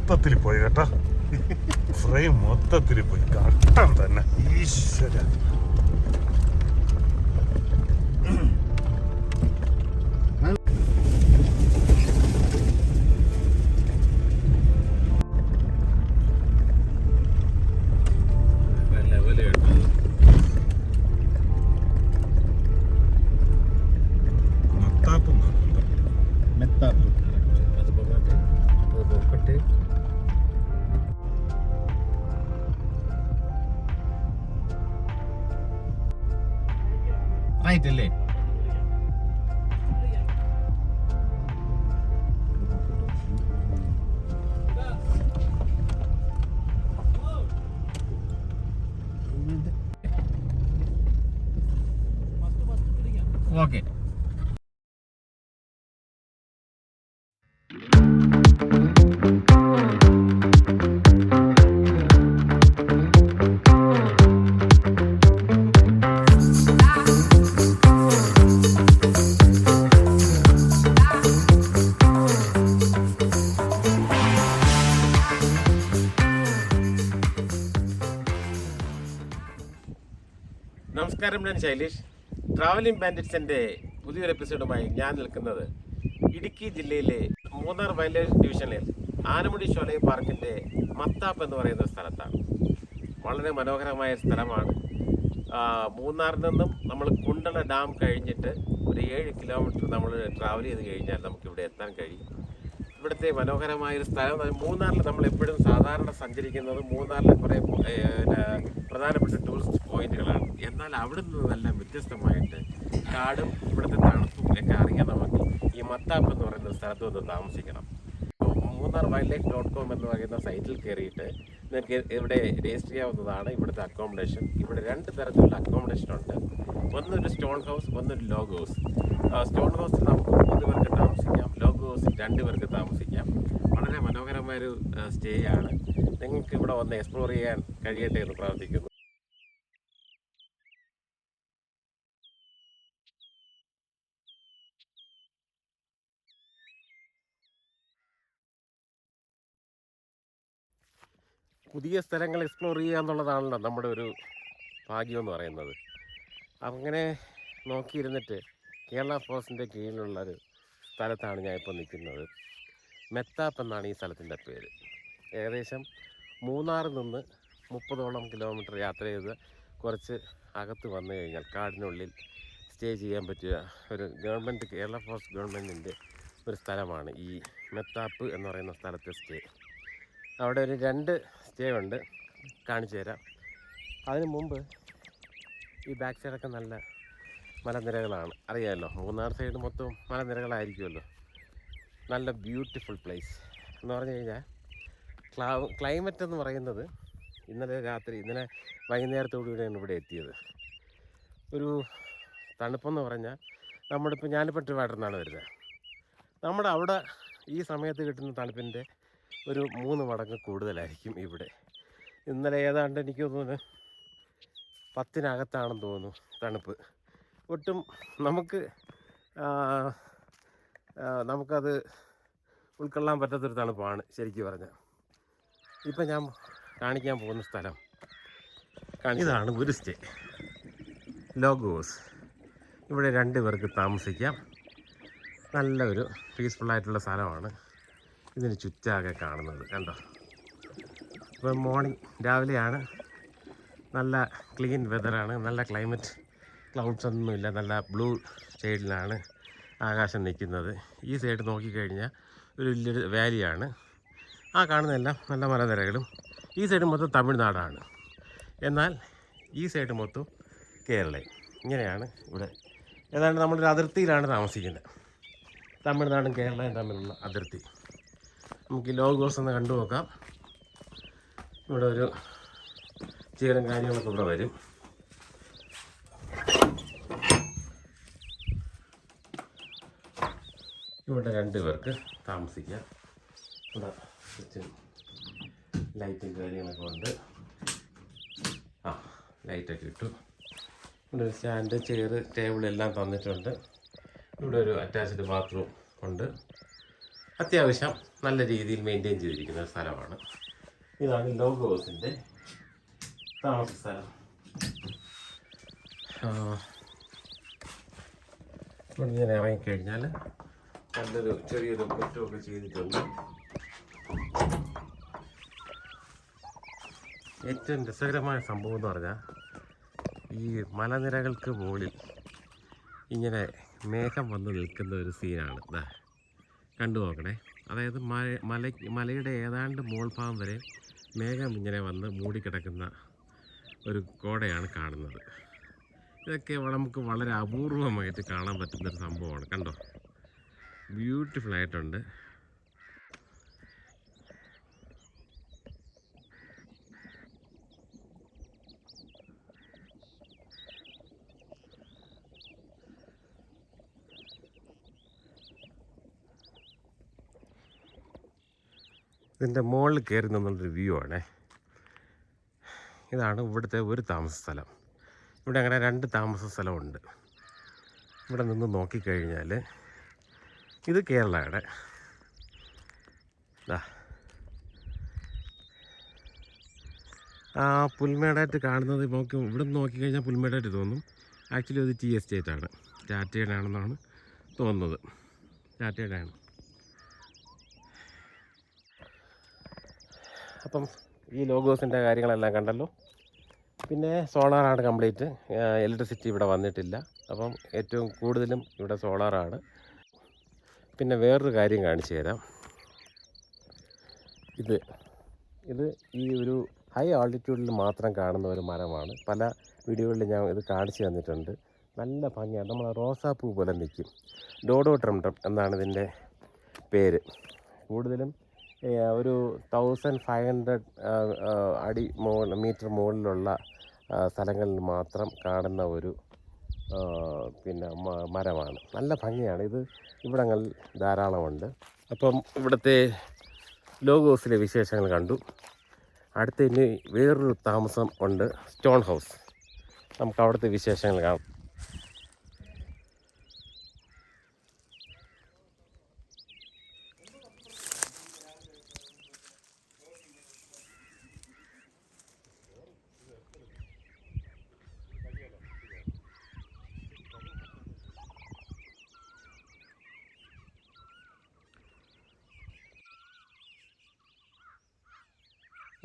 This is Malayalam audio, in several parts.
മൊത്തത്തിൽ പോയി കേട്ടോ. ഫ്രെയിം മൊത്തത്തിൽ പോയി. കഷ്ടം തന്നെ. ഈശ്വര. റൈറ്റ് അല്ലേ? ഓക്കെ. നമസ്കാരം, ഞാൻ ശൈലേഷ്. ട്രാവലിംഗ് ബാൻഡിറ്റ്സിൻ്റെ പുതിയൊരു എപ്പിസോഡുമായി ഞാൻ നിൽക്കുന്നത് ഇടുക്കി ജില്ലയിലെ മൂന്നാർ വൈൽഡ് ലൈഫ് ഡിവിഷനിൽ ആനമുടി ഷോലൈ പാർക്കിൻ്റെ മത്താപ്പ് എന്ന് പറയുന്ന സ്ഥലത്താണ്. വളരെ മനോഹരമായ സ്ഥലമാണ്. മൂന്നാറിൽ നിന്നും നമ്മൾ കുണ്ടള ഡാം കഴിഞ്ഞിട്ട് ഒരു 7 കിലോമീറ്റർ നമ്മൾ ട്രാവൽ ചെയ്ത് കഴിഞ്ഞാൽ നമുക്കിവിടെ എത്താൻ കഴിയും. ഇവിടുത്തെ മനോഹരമായൊരു സ്ഥലം. മൂന്നാറിൽ നമ്മൾ എപ്പോഴും സാധാരണ സഞ്ചരിക്കുന്നത് മൂന്നാറിലെ കുറേ പ്രധാനപ്പെട്ട ടൂറിസ്റ്റ് പോയിന്റുകളാണ്. എന്നാൽ അവിടെ നിന്നെല്ലാം വ്യത്യസ്തമായിട്ട് കാടും ഇവിടുത്തെ തണുപ്പും ഒക്കെ അറിയണമെങ്കിൽ ഈ മത്താപ്പ് എന്ന് പറയുന്ന സ്ഥലത്ത് വന്ന് താമസിക്കണം. മൂന്നാർ വൈൽഡ് ലൈഫ് .com എന്ന് പറയുന്ന സൈറ്റിൽ കയറിയിട്ട് നിങ്ങൾക്ക് ഇവിടെ രജിസ്റ്റർ ചെയ്യാവുന്നതാണ്. ഇവിടുത്തെ അക്കോമഡേഷൻ, ഇവിടെ 2 തരത്തിലുള്ള അക്കോമഡേഷൻ ഉണ്ട്. ഒന്നൊരു സ്റ്റോൺ ഹൗസ്, ഒന്നൊരു ലോഗ് ഹൗസ്. സ്റ്റോൺ ഹൗസിൽ നമുക്ക് 3 പേർക്ക് താമസിക്കാം, ലോഗ് ഹൗസിൽ 2 പേർക്ക് താമസിക്കാം. വളരെ മനോഹരമായൊരു സ്റ്റേ ആണ്. നിങ്ങൾക്ക് ഇവിടെ വന്ന് എക്സ്പ്ലോർ ചെയ്യാൻ കഴിയട്ടെ എന്ന് പ്രാർത്ഥിക്കുന്നു. പുതിയ സ്ഥലങ്ങൾ എക്സ്പ്ലോർ ചെയ്യുക എന്നുള്ളതാണല്ലോ നമ്മുടെ ഒരു ഭാഗ്യം എന്ന് പറയുന്നത്. അങ്ങനെ നോക്കിയിരുന്നിട്ട് കേരള ഫോറസ്റ്റിൻ്റെ കീഴിലുള്ളൊരു സ്ഥലത്താണ് ഞാൻ ഇപ്പോൾ നിൽക്കുന്നത്. മെത്താപ്പ് എന്നാണ് ഈ സ്ഥലത്തിൻ്റെ പേര്. ഏകദേശം മൂന്നാറിൽ നിന്ന് 30ഓളം കിലോമീറ്റർ യാത്ര ചെയ്ത് കുറച്ച് അകത്ത് വന്നു കഴിഞ്ഞാൽ കാടിനുള്ളിൽ സ്റ്റേ ചെയ്യാൻ പറ്റിയ ഒരു ഗവൺമെൻറ്, കേരള ഫോറസ്റ്റ് ഗവൺമെൻറ്റിൻ്റെ ഒരു സ്ഥലമാണ് ഈ മെത്താപ്പ് എന്ന് പറയുന്ന സ്ഥലത്തെ സ്റ്റേ. അവിടെ ഒരു 2 സ്റ്റേ ഉണ്ട്, കാണിച്ചു തരാം. അതിന് മുമ്പ് ഈ ബാക്ക് സൈഡൊക്കെ നല്ല മലനിരകളാണ്. അറിയാമല്ലോ, മൂന്നാർ സൈഡ് മൊത്തം മലനിരകളായിരിക്കുമല്ലോ. നല്ല ബ്യൂട്ടിഫുൾ പ്ലേസ് എന്ന് പറഞ്ഞു കഴിഞ്ഞാൽ ക്ലൈമറ്റ് എന്ന് പറയുന്നത് ഇന്നലെ വൈകുന്നേരത്തോടുകൂടിയാണ് ഇവിടെ എത്തിയത്. ഒരു തണുപ്പെന്ന് പറഞ്ഞാൽ ഞാനിപ്പോൾ ട്രിവാൻഡ്രത്താണ് വരുന്നത്. നമ്മുടെ അവിടെ ഈ സമയത്ത് കിട്ടുന്ന തണുപ്പിൻ്റെ ഒരു 3 മടങ്ങ് കൂടുതലായിരിക്കും ഇവിടെ. ഇന്നലെ ഏതാണ്ട് എനിക്ക് തോന്നുന്നു 10-നകത്താണെന്ന് തോന്നുന്നു തണുപ്പ്. ഒട്ടും നമുക്കത് ഉൾക്കൊള്ളാൻ പറ്റാത്തൊരു തണുപ്പാണ് ശരിക്കും പറഞ്ഞാൽ. ഇപ്പം ഞാൻ കാണിക്കാൻ പോകുന്ന സ്ഥലം ഇതാണ്. ഒരു സ്റ്റേ, ലോഗ് ഹൗസ്. ഇവിടെ 2 പേർക്ക് താമസിക്കാം. നല്ല ഒരു പീസ്ഫുള്ളായിട്ടുള്ള സ്ഥലമാണ്. ഇതിന് ചുറ്റാകെ കാണുന്നത് കണ്ടോ. ഇപ്പം മോർണിംഗ് രാവിലെയാണ്. നല്ല ക്ലീൻ വെതറാണ്, നല്ല ക്ലൈമറ്റ്, ക്ലൗഡ്സ് ഒന്നുമില്ല. നല്ല ബ്ലൂ ഷെയ്ഡിലാണ് ആകാശം നിൽക്കുന്നത്. ഈ സൈഡ് നോക്കിക്കഴിഞ്ഞാൽ ഒരു വലിയൊരു വാലിയാണ്. ആ കാണുന്നതെല്ലാം നല്ല മലനിരകളും. ഈ സൈഡ് മൊത്തം തമിഴ്നാടാണ്, എന്നാൽ ഈ സൈഡ് മൊത്തം കേരളയും. ഇങ്ങനെയാണ് ഇവിടെ. ഏതാണ്ട് നമ്മളൊരു അതിർത്തിയിലാണ് താമസിക്കുന്നത്, തമിഴ്നാടും കേരളയും തമ്മിലുള്ള അതിർത്തി. നമുക്ക് ഈ ലോഗ് ഹൗസ് ഒന്ന് കണ്ടു നോക്കാം. ഇവിടെ ഒരു ചീരം കാര്യങ്ങളൊക്കെ ഇവിടെ വരും. ഇവിടെ 2 പേർക്ക് താമസിക്കാം. ഇവിടെ ലൈറ്റും കാര്യങ്ങളൊക്കെ ഉണ്ട്. ലൈറ്റൊക്കെ ഇട്ടു. ഇവിടെ ഒരു സ്റ്റാൻഡ്, ചെയർ, ടേബിൾ എല്ലാം തന്നിട്ടുണ്ട്. ഇവിടെ ഒരു അറ്റാച്ച്ഡ് ബാത്റൂം ഉണ്ട്. അത്യാവശ്യം നല്ല രീതിയിൽ മെയിൻറ്റെയിൻ ചെയ്തിരിക്കുന്ന ഒരു സ്ഥലമാണ്. ഇതാണ് ലോഗോസിൻ്റെ താമസ സ്ഥലം. ഇവിടെ ഞാൻ ഇറങ്ങിക്കഴിഞ്ഞാൽ നല്ലൊരു ചെറിയൊരു മുറ്റമൊക്കെ ചെയ്തിട്ടുണ്ട്. ഏറ്റവും രസകരമായ സംഭവം എന്ന് പറഞ്ഞാൽ ഈ മലനിരകൾക്ക് മുകളിൽ ഇങ്ങനെ മേഘം വന്ന് നിൽക്കുന്ന ഒരു സീനാണ്. ഇതാ കണ്ടു നോക്കണേ. അതായത് മലയുടെ ഏതാണ്ട് മോൾ ഭാഗം വരെ മേഘം ഇങ്ങനെ വന്ന് മൂടിക്കിടക്കുന്ന ഒരു കോടയാണ് കാണുന്നത്. ഇതൊക്കെ നമുക്ക് വളരെ അപൂർവമായിട്ട് കാണാൻ പറ്റുന്നൊരു സംഭവമാണ്. കണ്ടോ, ബ്യൂട്ടിഫുൾ ആയിട്ടുണ്ട്. ഇതിൻ്റെ മുകളിൽ കയറി നിന്നുള്ളൊരു വ്യൂ ആണേ. ഇതാണ് ഇവിടുത്തെ ഒരു താമസ സ്ഥലം. ഇവിടെ അങ്ങനെ 2 താമസ സ്ഥലമുണ്ട്. ഇവിടെ നിന്ന് നോക്കിക്കഴിഞ്ഞാൽ ഇത് കേരളയുടെ ആ പുൽമേടായിട്ട് കാണുന്നത് നോക്കി ഇവിടെ നിന്ന് നോക്കിക്കഴിഞ്ഞാൽ പുൽമേടായിട്ട് തോന്നും. ആക്ച്വലി അത് ടീ എസ്റ്റേറ്റാണ്, ടാറ്റയുടെ ആണെന്നാണ് തോന്നുന്നത്. ടാറ്റയുടെ ആണ്. അപ്പം ഈ ലോഗോസിൻ്റെ കാര്യങ്ങളെല്ലാം കണ്ടല്ലോ. പിന്നെ സോളാറാണ് കംപ്ലീറ്റ്. ഇലക്ട്രിസിറ്റി ഇവിടെ വന്നിട്ടില്ല. അപ്പം ഏറ്റവും കൂടുതലും ഇവിടെ സോളാറാണ്. പിന്നെ വേറൊരു കാര്യം കാണിച്ചു തരാം. ഇത് ഈ ഒരു ഹൈ ആൾട്ടിറ്റ്യൂഡിൽ മാത്രം കാണുന്ന ഒരു മരമാണ്. പല വീഡിയോകളിൽ ഞാൻ ഇത് കാണിച്ചു തന്നിട്ടുണ്ട്. നല്ല ഭംഗിയാണ്. നമ്മൾ റോസാപ്പൂ പോലെ നിൽക്കും. ഡോഡോഡ്രംഡം എന്നാണ് ഇതിൻ്റെ പേര്. കൂടുതലും ഒരു 1500 മീറ്റർ മുകളിലുള്ള സ്ഥലങ്ങളിൽ മാത്രം കാണുന്ന ഒരു പിന്നെ മരമാണ്. നല്ല ഭംഗിയാണ്. ഇത് ഇവിടങ്ങളിൽ ധാരാളമുണ്ട്. അപ്പം ഇവിടുത്തെ ലോഗോസിലെ വിശേഷങ്ങൾ കണ്ടു. അടുത്ത ഇനി വേറൊരു താമസം ഉണ്ട്, സ്റ്റോൺ ഹൗസ്. നമുക്ക് അവിടുത്തെ വിശേഷങ്ങൾ കാണാം.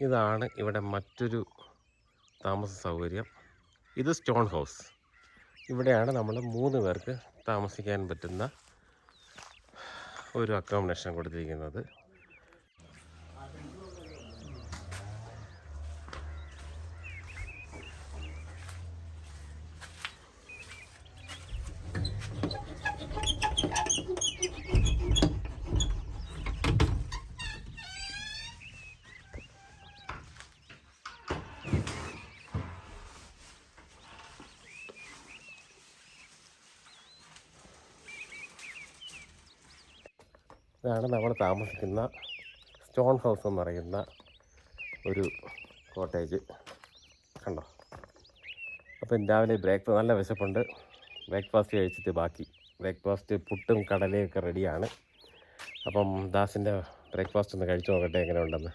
ഇതാണ് ഇവിടെ മറ്റൊരു താമസ സൗകര്യം. ഇത് സ്റ്റോൺ ഹൗസ്. ഇവിടെയാണ് നമ്മൾ 3 പേർക്ക് താമസിക്കാൻ പറ്റുന്ന ഒരു അക്കോമഡേഷൻ കൊടുത്തിരിക്കുന്നത്. ഇതാണ് നമ്മൾ താമസിക്കുന്ന സ്റ്റോൺ ഹൗസ് എന്ന് പറയുന്ന ഒരു കോട്ടേജ്. കണ്ടോ. അപ്പം രാവിലെ നല്ല വിശപ്പുണ്ട്. ബ്രേക്ക്ഫാസ്റ്റ് കഴിച്ചിട്ട് ബാക്കി. ബ്രേക്ക്ഫാസ്റ്റ് പുട്ടും കടലയൊക്കെ റെഡിയാണ്. അപ്പം ദാസിൻ്റെ ബ്രേക്ക്ഫാസ്റ്റ് ഒന്ന് കഴിച്ചു നോക്കട്ടെ എങ്ങനെ ഉണ്ടെന്ന്.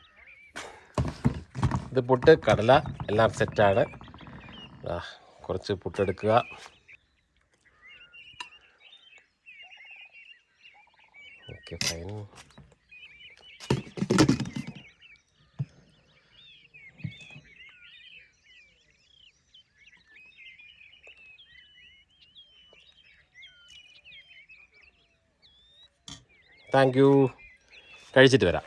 ഇത് പുട്ട് കടല എല്ലാം സെറ്റാണ്. കുറച്ച് പുട്ടെടുക്കുക. Okay, fine. Thank you. കഴിച്ചിട്ട് വരാം.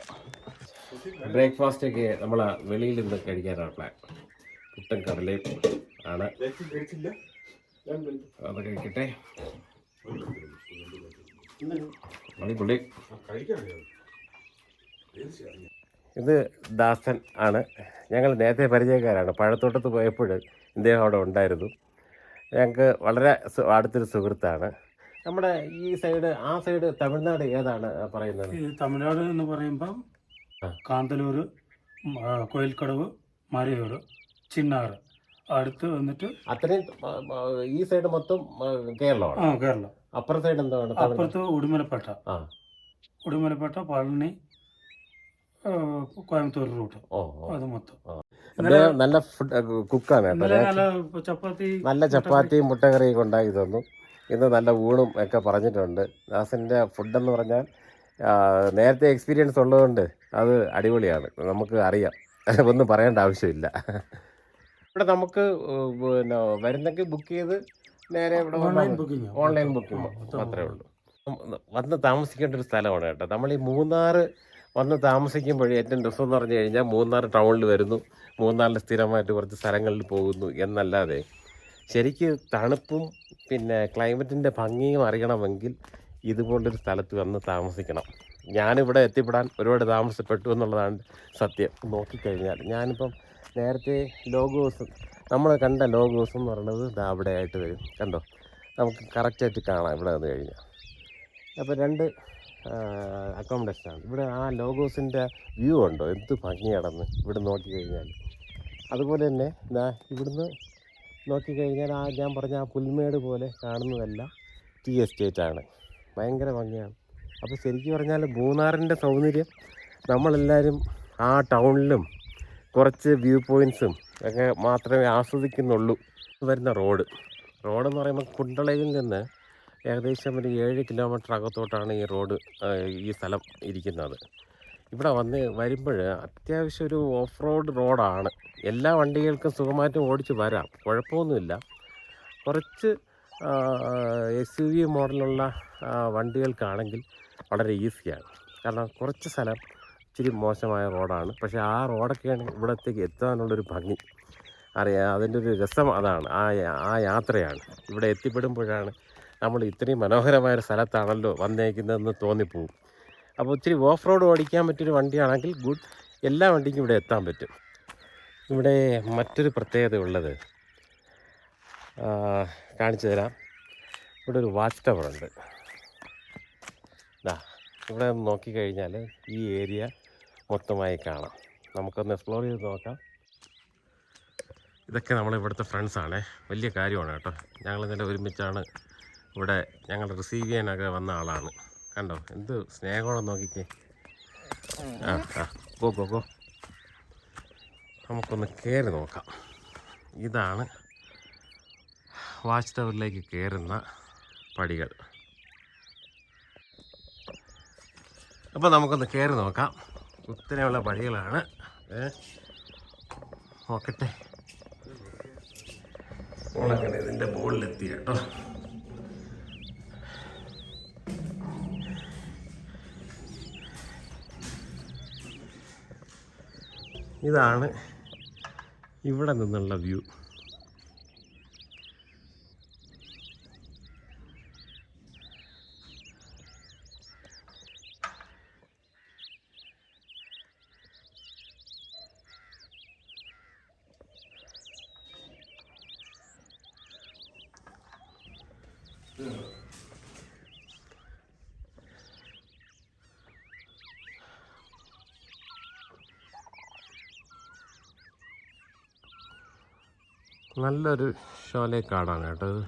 ബ്രേക്ക്ഫാസ്റ്റൊക്കെ നമ്മൾ വെളിയിൽ നിന്ന് കഴിക്കാനാണ് പ്ലാൻ. പുട്ടും കടലയും ആണ്. അത് കഴിക്കട്ടെ. അടിപൊളി. ഇത് ദാസൻ ആണ്. ഞങ്ങൾ നേരത്തെ പരിചയക്കാരാണ്. പഴത്തോട്ടത്ത് പോയപ്പോൾ ഇദ്ദേഹം അവിടെ ഉണ്ടായിരുന്നു. ഞങ്ങൾക്ക് വളരെ അടുത്തൊരു സുഹൃത്താണ്. നമ്മുടെ ഈ സൈഡ്, ആ സൈഡ് തമിഴ്നാട് ഏതാണ് പറയുന്നത്? തമിഴ്നാട് എന്ന് പറയുമ്പം കാന്തല്ലൂർ, കോയിൽക്കടവ്, മരയൂർ, ചിന്നാറ്, അടുത്ത് വന്നിട്ട് അത്രയും ഈ സൈഡ് മൊത്തം കേരളമാണ്. കേരളം. അപ്പുറ സൈഡ് എന്താണ്? അപ്പുറത്ത് ഉടുമലപ്പേട്ട. ഉടുമലപ്പേട്ട പളനി കോയമ്പത്തൂർ റൂട്ട് ഓ അത് മൊത്തം. അദ്ദേഹം നല്ല ഫുഡ് കുക്കാണ് കേട്ടോ. ഇന്നലെ നല്ല ചപ്പാത്തി നല്ല ചപ്പാത്തിയും മുട്ടക്കറിയൊക്കെ ഉണ്ടാക്കി തന്നു. ഇന്ന് നല്ല ഊണും ഒക്കെ പറഞ്ഞിട്ടുണ്ട്. ദാസിൻ്റെ ഫുഡെന്ന് പറഞ്ഞാൽ നേരത്തെ എക്സ്പീരിയൻസ് ഉള്ളതുകൊണ്ട് അത് അടിപൊളിയാണ്, നമുക്ക് അറിയാം, ഒന്നും പറയേണ്ട ആവശ്യമില്ല. ഇവിടെ നമുക്ക് പിന്നെ വരുന്നെങ്കിൽ ബുക്ക് ചെയ്ത് നേരെ ഇവിടെ ഓൺലൈൻ ബുക്കിംഗ് ഓൺലൈൻ ബുക്കിംഗ് മാത്രമേ ഉള്ളൂ. വന്ന് താമസിക്കേണ്ട ഒരു സ്ഥലമാണ് കേട്ടോ. നമ്മൾ ഈ മൂന്നാർ വന്ന് താമസിക്കുമ്പോഴേ ഏറ്റവും രസം എന്ന് പറഞ്ഞു കഴിഞ്ഞാൽ മൂന്നാർ ടൗണിൽ വരുന്നു, മൂന്നാറിൽ സ്ഥിരമായിട്ട് കുറച്ച് സ്ഥലങ്ങളിൽ പോകുന്നു എന്നല്ലാതെ ശരിക്ക് തണുപ്പും പിന്നെ ക്ലൈമറ്റിൻ്റെ ഭംഗിയും അറിയണമെങ്കിൽ ഇതുപോലൊരു സ്ഥലത്ത് വന്ന് താമസിക്കണം. ഞാനിവിടെ എത്തിപ്പെടാൻ ഒരുപാട് താമസപ്പെട്ടു എന്നുള്ളതാണ് സത്യം. നോക്കിക്കഴിഞ്ഞാൽ ഞാനിപ്പം നേരത്തെ ലോഗോസ് നമ്മൾ കണ്ട ലോഗോസ് എന്ന് പറയുന്നത് ഇതാ അവിടെ ആയിട്ട് വരും, കണ്ടോ, നമുക്ക് കറക്റ്റായിട്ട് കാണാം ഇവിടെ വന്നു കഴിഞ്ഞാൽ. അപ്പോൾ 2 അക്കോമഡേഷനാണ് ഇവിടെ. ആ ലോഗോസിൻ്റെ വ്യൂ ഉണ്ടോ, എന്ത് ഭംഗിയാണെന്ന് ഇവിടെ നോക്കിക്കഴിഞ്ഞാൽ. അതുപോലെ തന്നെ ഇതാ ഇവിടുന്ന് നോക്കിക്കഴിഞ്ഞാൽ ആ ഞാൻ പറഞ്ഞ ആ പുൽമേട് പോലെ കാണുന്നതെല്ലാം ടീ എസ്റ്റേറ്റാണ്, ഭയങ്കര ഭംഗിയാണ്. അപ്പോൾ ശരിക്കും പറഞ്ഞാൽ മൂന്നാറിൻ്റെ സൗന്ദര്യം നമ്മളെല്ലാവരും ആ ടൗണിലും കുറച്ച് വ്യൂ പോയിൻറ്റ്സും ഒക്കെ മാത്രമേ ആസ്വദിക്കുന്നുള്ളൂ. വരുന്ന റോഡെന്ന് പറയുമ്പോൾ കുണ്ടളയിൽ നിന്ന് ഏകദേശം ഒരു 7 കിലോമീറ്റർ അകത്തോട്ടാണ് ഈ സ്ഥലം ഇരിക്കുന്നത്. ഇവിടെ വന്ന് വരുമ്പോൾ അത്യാവശ്യം ഒരു ഓഫ് റോഡ് റോഡാണ്. എല്ലാ വണ്ടികൾക്കും സുഖമായിട്ടും ഓടിച്ച് വരാം, കുഴപ്പമൊന്നുമില്ല. കുറച്ച് SUV മോഡലുള്ള വണ്ടികൾക്കാണെങ്കിൽ വളരെ ഈസിയാണ്. കാരണം കുറച്ച് സ്ഥലം ഇച്ചിരി മോശമായ റോഡാണ്, പക്ഷേ ആ റോഡൊക്കെയാണ് ഇവിടത്തേക്ക് എത്താനുള്ളൊരു ഭംഗി. അറിയാം, അതിൻ്റെ ഒരു രസം അതാണ്, ആ യാത്രയാണ്. ഇവിടെ എത്തിപ്പെടുമ്പോഴാണ് നമ്മൾ ഇത്രയും മനോഹരമായൊരു സ്ഥലത്താണല്ലോ വന്നേക്കുന്നതെന്ന് തോന്നിപ്പോവും. അപ്പോൾ ഇച്ചിരി ഓഫ് റോഡ് ഓടിക്കാൻ പറ്റിയൊരു വണ്ടിയാണെങ്കിൽ ഗുഡ്, എല്ലാ വണ്ടിക്കും ഇവിടെ എത്താൻ പറ്റും. ഇവിടെ മറ്റൊരു പ്രത്യേകത ഉള്ളത് കാണിച്ചു തരാം. ഇവിടെ ഒരു വാച്ച് ടവറുണ്ട്. ഇവിടെ നോക്കിക്കഴിഞ്ഞാൽ ഈ ഏരിയ മൊത്തമായി കാണാം. നമുക്കൊന്ന് എക്സ്പ്ലോർ ചെയ്ത് നോക്കാം. ഇതൊക്കെ നമ്മളിവിടുത്തെ ഫ്രണ്ട്സാണ്, വലിയ കാര്യമാണ് കേട്ടോ. ഞങ്ങളിന്നലെ ഒരുമിച്ചാണ് ഇവിടെ ഞങ്ങൾ റിസീവ് ചെയ്യാനൊക്കെ വന്ന ആളാണ്. കണ്ടോ എന്ത് സ്നേഹമാണെന്ന് നോക്കിക്കേ. ഗോ നമുക്കൊന്ന് കയറി നോക്കാം. ഇതാണ് വാച്ച് ടവറിലേക്ക് കയറുന്ന പടികൾ. അപ്പോൾ നമുക്കൊന്ന് കയറി നോക്കാം. കുത്തനെയുള്ള പടികളാണ്. നോക്കട്ടെ, നമ്മളങ്ങനെ ഇതിൻ്റെ മുകളിലെത്തി കേട്ടോ. ഇതാണ് ഇവിടെ നിന്നുള്ള വ്യൂ. നല്ലൊരു ഷോലെ കാടാണ് കേട്ടോ ഇത്.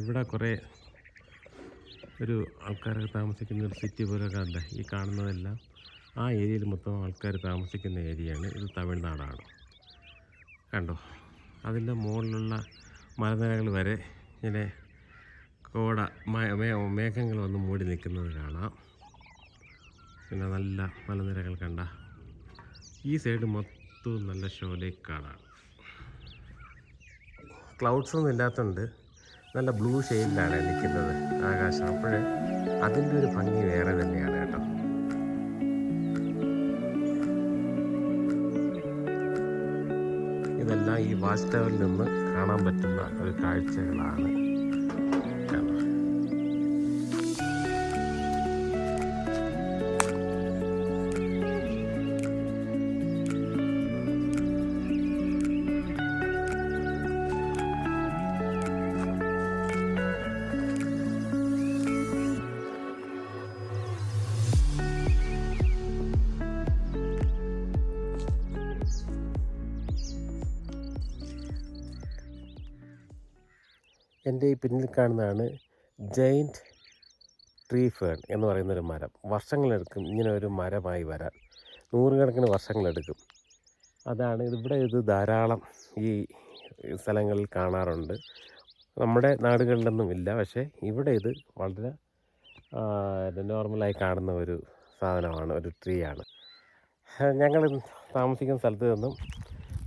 ഇവിടെ കുറേ ഒരു ആൾക്കാരൊക്കെ താമസിക്കുന്ന ഒരു സിറ്റി പോലെ കണ്ട ഈ കാണുന്നതെല്ലാം ആ ഏരിയയിൽ മൊത്തം ആൾക്കാർ താമസിക്കുന്ന ഏരിയയാണ്. ഇത് തമിഴ്നാടാണ്, കണ്ടോ. അതിൻ്റെ മുകളിലുള്ള മലനിരകൾ വരെ ഇങ്ങനെ മേഘങ്ങൾ വന്ന് മൂടി നിൽക്കുന്നത് കാണാം. പിന്നെ നല്ല മലനിരകൾ കണ്ട ഈ സൈഡ് മൊത്തം നല്ല ഷോലേക്കാടാണ്. ക്ലൗഡ്സ് ഒന്നും ഇല്ലാത്തതുകൊണ്ട് നല്ല ബ്ലൂ ഷെയ്ഡിലാണ് നിൽക്കുന്നത് ആകാശം. അപ്പോൾ അതിൻ്റെ ഒരു ഭംഗി വേറെ തന്നെയാണ് കേട്ടോ. ഇതെല്ലാം ഈ വാച്ച് ടവറിൽ നിന്ന് കാണാൻ പറ്റുന്ന ഒരു കാഴ്ചകളാണ്. എൻ്റെ ഈ പിന്നിൽ കാണുന്നതാണ് ജൈൻറ്റ് ട്രീ ഫേൺ എന്ന് പറയുന്നൊരു മരം. വർഷങ്ങളെടുക്കും ഇങ്ങനെ ഒരു മരമായി വരാൻ, നൂറുകണക്കിന് വർഷങ്ങളെടുക്കും. അതാണ് ഇവിടെ ഇത് ധാരാളം ഈ സ്ഥലങ്ങളിൽ കാണാറുണ്ട്. നമ്മുടെ നാടുകളിലൊന്നും ഇല്ല, പക്ഷേ ഇവിടെ ഇത് വളരെ നോർമലായി കാണുന്ന ഒരു സാധനമാണ്, ഒരു ട്രീ ആണ്. ഞങ്ങൾ താമസിക്കുന്ന സ്ഥലത്ത് നിന്നും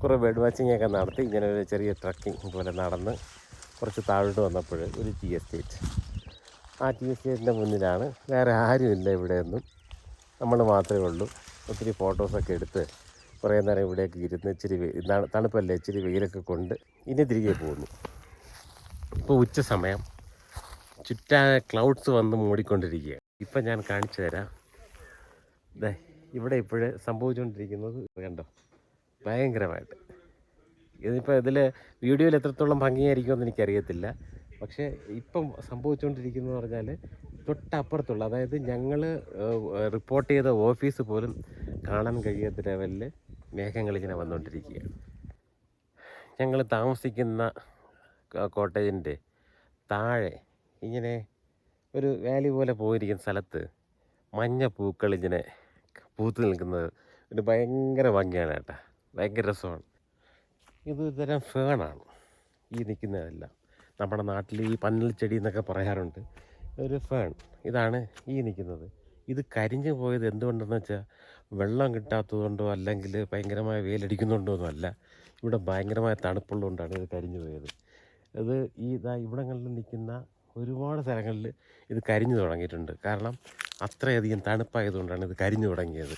കുറേ ബേർഡ് വാച്ചിങ്ങൊക്കെ നടത്തി ഇങ്ങനെ ഒരു ചെറിയ ട്രക്കിംഗ് പോലെ നടന്ന് കുറച്ച് താഴോട്ട് വന്നപ്പോൾ ഒരു ടീ എസ്റ്റേറ്റ്. ആ ടീ എസ്റ്റേറ്റിൻ്റെ മുന്നിലാണ്, വേറെ ആരുമില്ല ഇവിടെയൊന്നും, നമ്മൾ മാത്രമേ ഉള്ളൂ. ഒത്തിരി ഫോട്ടോസൊക്കെ എടുത്ത് കുറേ നേരം ഇവിടേക്ക് ഇരുന്ന് ഇച്ചിരി തണുപ്പല്ലേ, ഇച്ചിരി വെയിലൊക്കെ കൊണ്ട് ഇനി തിരികെ പോകുന്നു. ഇപ്പോൾ ഉച്ച സമയം, ചുറ്റാൻ ക്ലൗഡ്സ് വന്ന് മൂടിക്കൊണ്ടിരിക്കുക. ഇപ്പം ഞാൻ കാണിച്ചു തരാം. ഇവിടെ ഇപ്പോഴേ സംഭവിച്ചുകൊണ്ടിരിക്കുന്നത് കണ്ടോ, ഭയങ്കരമായിട്ട്. ഇതിപ്പോൾ ഇതിൽ വീഡിയോയിൽ എത്രത്തോളം ഭംഗിയായിരിക്കുമെന്ന് എനിക്കറിയത്തില്ല, പക്ഷേ ഇപ്പം സംഭവിച്ചുകൊണ്ടിരിക്കുന്നതെന്ന് പറഞ്ഞാൽ തൊട്ടപ്പുറത്തുള്ള, അതായത് ഞങ്ങൾ റിപ്പോർട്ട് ചെയ്ത ഓഫീസ് പോലും കാണാൻ കഴിയാത്ത ലെവലിൽ മേഘങ്ങളിങ്ങനെ വന്നുകൊണ്ടിരിക്കുകയാണ്. ഞങ്ങൾ താമസിക്കുന്ന കോട്ടേജിൻ്റെ താഴെ ഇങ്ങനെ ഒരു വാലി പോലെ പോയിരിക്കുന്ന സ്ഥലത്ത് മഞ്ഞ പൂക്കൾ ഇങ്ങനെ പൂത്ത് നിൽക്കുന്നത് ഒരു ഭയങ്കര ഭംഗിയാണ് കേട്ടോ, ഭയങ്കര രസമാണ്. ഇത് തരം ഫേണാണ് ഈ നിൽക്കുന്നതെല്ലാം. നമ്മുടെ നാട്ടിൽ ഈ പന്നൽ ചെടി എന്നൊക്കെ പറയാറുണ്ട്, ഒരു ഫേൺ. ഇതാണ് ഈ നിൽക്കുന്നത്. ഇത് കരിഞ്ഞു പോയത് എന്തുകൊണ്ടെന്ന് വെച്ചാൽ വെള്ളം കിട്ടാത്തതുകൊണ്ടോ അല്ലെങ്കിൽ ഭയങ്കരമായ വെയിലടിക്കുന്നുണ്ടോ ഒന്നുമല്ല, ഇവിടെ ഭയങ്കരമായ തണുപ്പുള്ളതുകൊണ്ടാണ് ഇത് കരിഞ്ഞു പോയത്. ഇത് ഇവിടങ്ങളിൽ നിൽക്കുന്ന ഒരുപാട് സ്ഥലങ്ങളിൽ ഇത് കരിഞ്ഞു തുടങ്ങിയിട്ടുണ്ട്. കാരണം അത്രയധികം തണുപ്പായതുകൊണ്ടാണ് ഇത് കരിഞ്ഞു തുടങ്ങിയത്.